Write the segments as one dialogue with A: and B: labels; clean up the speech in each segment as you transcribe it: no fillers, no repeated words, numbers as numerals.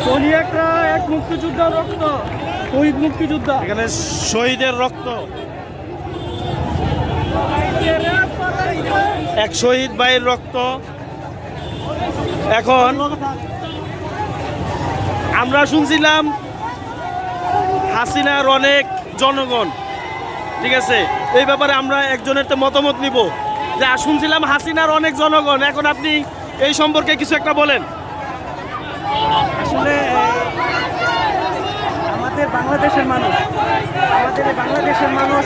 A: এক মুক্তিযোদ্ধার রক্ত, শহীদ মুক্তিযোদ্ধা,
B: এখানে শহীদের রক্ত, এক শহীদ ভাইয়ের রক্ত। এখন আমরা শুনছিলাম হাসিনার অনেক জনগণ, ঠিক আছে, এই ব্যাপারে আমরা একজনের তো মতামত নিব যে শুনছিলাম হাসিনার অনেক জনগণ, এখন আপনি এই সম্পর্কে কিছু একটা বলেন।
A: আসলে আমাদের বাংলাদেশের মানুষ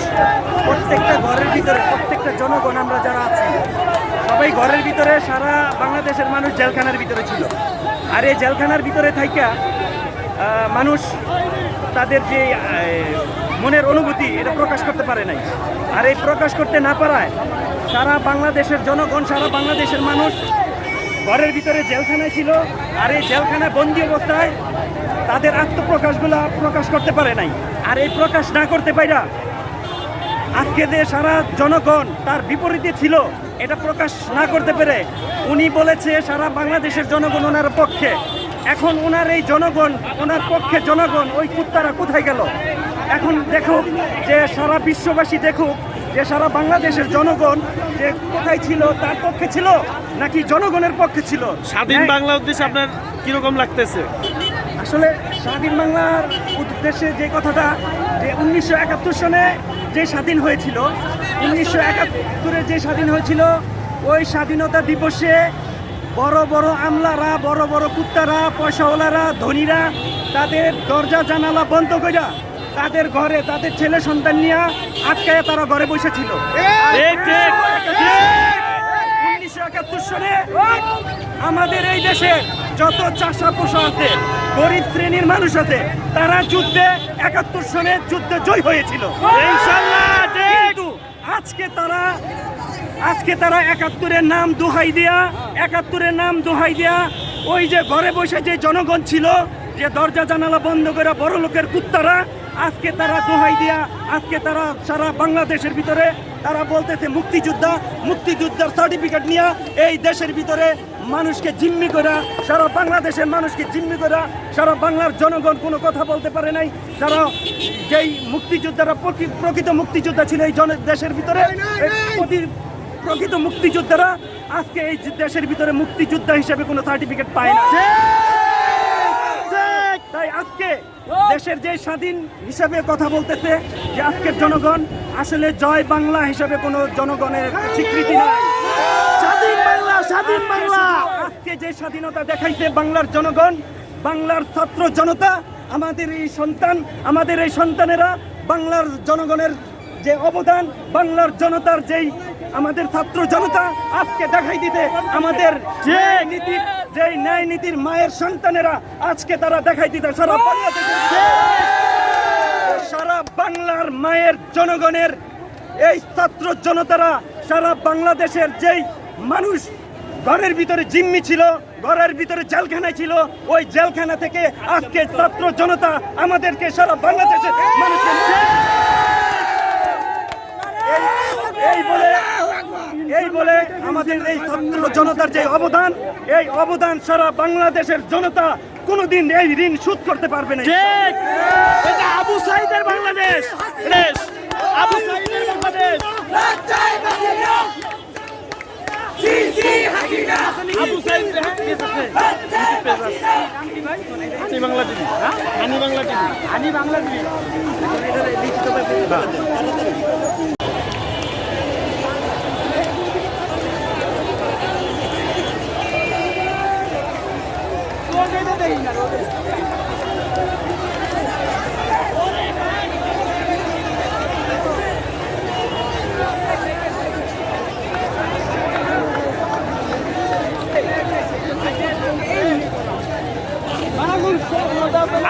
A: প্রত্যেকটা ঘরের ভিতরে, প্রত্যেকটা জনগণ আমরা যারা আছি সবাই ঘরের ভিতরে, সারা বাংলাদেশের মানুষ জেলখানার ভিতরে ছিল। আর এই জেলখানার ভিতরে থাইকা মানুষ তাদের যে মনের অনুভূতি এটা প্রকাশ করতে পারে নাই। আর এই প্রকাশ করতে না পারায় সারা বাংলাদেশের জনগণ, সারা বাংলাদেশের মানুষ ঘরের ভিতরে জেলখানায় ছিল। আর এই জেলখানায় বন্দি অবস্থায় তাদের আত্মপ্রকাশগুলো প্রকাশ করতে পারে নাই। আর এই প্রকাশ না করতে পাইরা আজকে যে সারা জনগণ তার বিপরীতে ছিল, এটা প্রকাশ না করতে পেরে উনি বলেছে সারা বাংলাদেশের জনগণ ওনার পক্ষে। এখন ওনার এই জনগণ, ওনার পক্ষে জনগণ, ওই কুত্তারা কোথায় গেল? এখন দেখুক যে সারা বিশ্ববাসী দেখুক যে সারা বাংলাদেশের জনগণ যে কোথায় ছিল, তার পক্ষে ছিল নাকি জনগণের পক্ষে ছিল।
B: স্বাধীন বাংলা উদ্দেশ্যে আপনার কিরকম লাগতেছে?
A: আসলে স্বাধীন বাংলার উদ্দেশ্যে যে কথাটা, যে 1971 সনে যে স্বাধীন হয়েছিল, 1971 যে স্বাধীন হয়েছিল, ওই স্বাধীনতা দিবসে বড় বড় আমলারা, বড় বড় কুত্তারা, পয়সাওয়ালারা, ধনীরা তাদের দরজা জানালা বন্ধ কইরা তাদের ঘরে তাদের ছেলে সন্তান নিয়ে আটকায় তারা ঘরে বসেছিল। 1971 সনে আমাদের এই দেশে যত চাষা পোষা আছে, গরিব শ্রেণীর মানুষ আছে, তারা যুদ্ধে 71 সনে যুদ্ধে জয় হয়েছিল ইনশাআল্লাহ। কিন্তু আজকে তারা 71-এর নাম দোহাই দেয়া ওই যে ঘরে বসে যে জনগণ ছিল, যে দরজা জানালা বন্ধ করে বড় লোকের কুত্তারা, আজকে তারা দোহাই দিয়া, আজকে তারা সারা বাংলাদেশের ভিতরে তারা বলতেছে মুক্তিযোদ্ধার সার্টিফিকেট নিয়ে এই দেশের ভিতরে মানুষকে জিম্মি করা, সারা বাংলাদেশের মানুষকে জিম্মি করা, সারা বাংলার জনগণ কোনো কথা বলতে পারে নাই। সারা যেই মুক্তিযোদ্ধারা প্রকৃত মুক্তিযোদ্ধা ছিল এই দেশের ভিতরে, প্রকৃত মুক্তিযোদ্ধারা আজকে এই দেশের ভিতরে মুক্তিযোদ্ধা হিসেবে কোনো সার্টিফিকেট পায় না। তাই আজকে দেশের যে স্বাধীন হিসাবে কথা বলতেছে, যে আজকের জনগণ আসলে জয় বাংলা হিসাবে কোনো জনগণের স্বীকৃতি নাই। স্বাধীন বাংলা আজকে যে স্বাধীনতা দেখাইছে বাংলার জনগণ, বাংলার ছাত্র জনতা, আমাদের এই সন্তানেরা বাংলার জনগণের যে অবদান, বাংলার জনতার যেই আমাদের ছাত্র জনতা আজকে দেখাই দিতে, আমাদের যে ন্যায় নীতির মায়ের সন্তানেরা আজকে তারা দেখাই দিতে সারা বাংলার মায়ের জনগণের এই ছাত্র জনতারা, সারা বাংলাদেশের যেই মানুষ ঘরের ভিতরে জিম্মি ছিল, ঘরের ভিতরে জেলখানায় ছিল, ওই জেলখানা থেকে আজকে ছাত্র জনতা আমাদেরকে সারা বাংলাদেশের মানুষকে এই বলে আমাদের এই ছাত্র জনতার যে অবদান, এই অবদান সারা বাংলাদেশের জনতা কোনোদিন এই ঋণ শোধ করতে পারবে না।
B: এটা আবু সাইদের বাংলাদেশ, আবু সাইদের বাংলাদেশ। আবু সাইদ বাংলা টিভি, আনি বাংলা টিভি।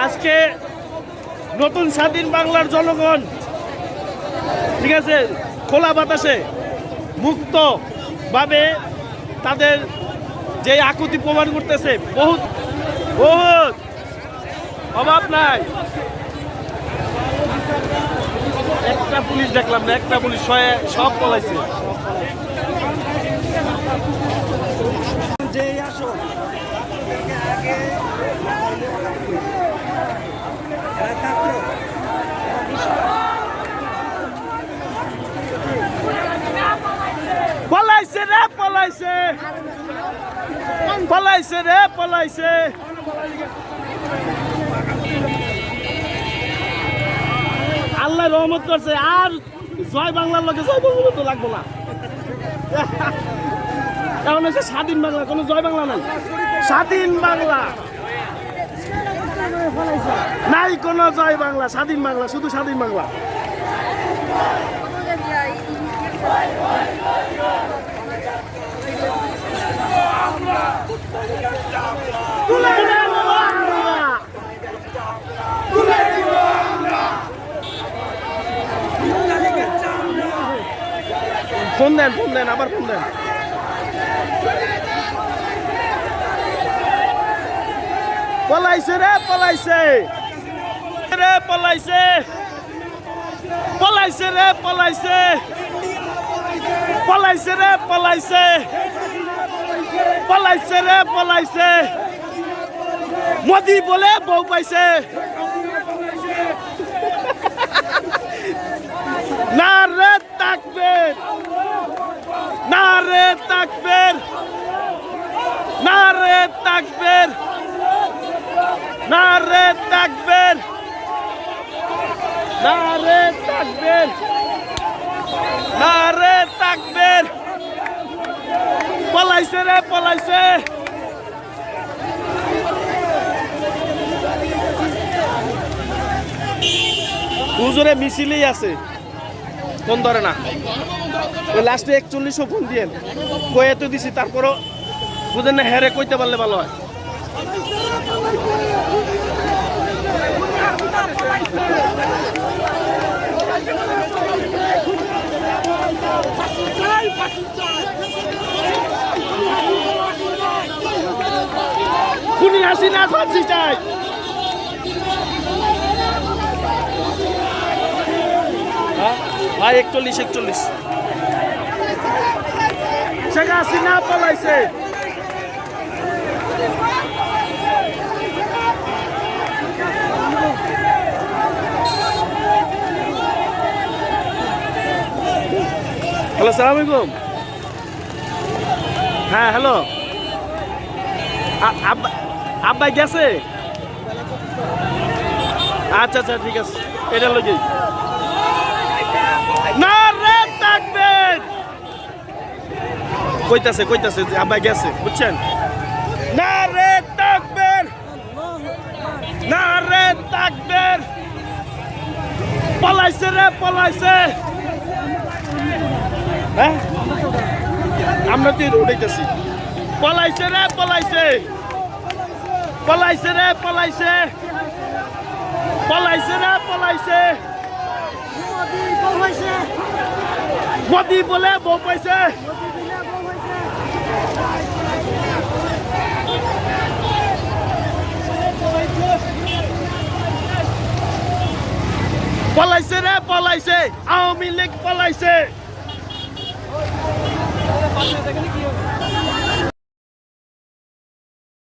B: আজকে নতুন স্বাধীন বাংলার জনগণ, ঠিক আছে, খোলা বাতাসে মুক্তভাবে তাদের যে আকুতি প্রমাণ করতেছে, বহুত অভাব নাই। একটা পুলিশ দেখলাম না, একটা পুলিশ সব পলাইছে।
A: যে আসো
B: পলাইছে রে পলাইছে। আল্লাহ রহমত করছে, আর জয় বাংলার লোকে জয় বাংলা তো লাগবো না। কারণ হচ্ছে স্বাধীন বাংলা, কোনো জয় বাংলা নাই, স্বাধীন বাংলা নাই, কোনো জয় বাংলা, স্বাধীন বাংলা, শুধু স্বাধীন বাংলা। ফোন দেন, আবার ফোন দেন। পলাইছে রে পলাইছে রে পলাইছে, পলাইছে রে পলাইছে, পলাইছে রে পলাইছে, পলাইছে রে পলাইছে। মোদি বলে বউ পাইছে। নারে তাকবীর, নারে তাকবীর, নারে তাকবীর, নারে তাকবীর, নারে তাকবীর, নারে তাকবীর। পলাইছে রে পলাইছে। হুজুরে মিছিলেই আছে, ফোন ধরে না। ওই লাস্টে 41 ফোন দিয়ে কয়ে তো দিছি, তারপরও বুঝেন না, হেরে কইতে পারলে ভালো হয়। খুনি হাসিনা ফাঁসি চাই। ভাই 41 শেখ হাসিনা পলাইছে। হ্যালো, সালাম আলাইকুম। হ্যাঁ হ্যালো, আব্বাই গেছে? আচ্ছা আচ্ছা ঠিক আছে, এটা লগে নারে তাকবীর কইতাছে কইতাছে যে আব্বাই গেছে, বুঝছেন? নারে তাকবীর, নারে তাকবীর। পলাইছে রে পলাইছে। হ্যাঁ আমরা তো উঠাইতেছি। পলাইছে রে পলাইছে, পলাইছে রে পলাইছে, পলাইছে রে পলাইছে। মোদি বলে বউ পাইছে। পলাইছে রে পলাইছে, আওয়ামী লীগ পলাইছে।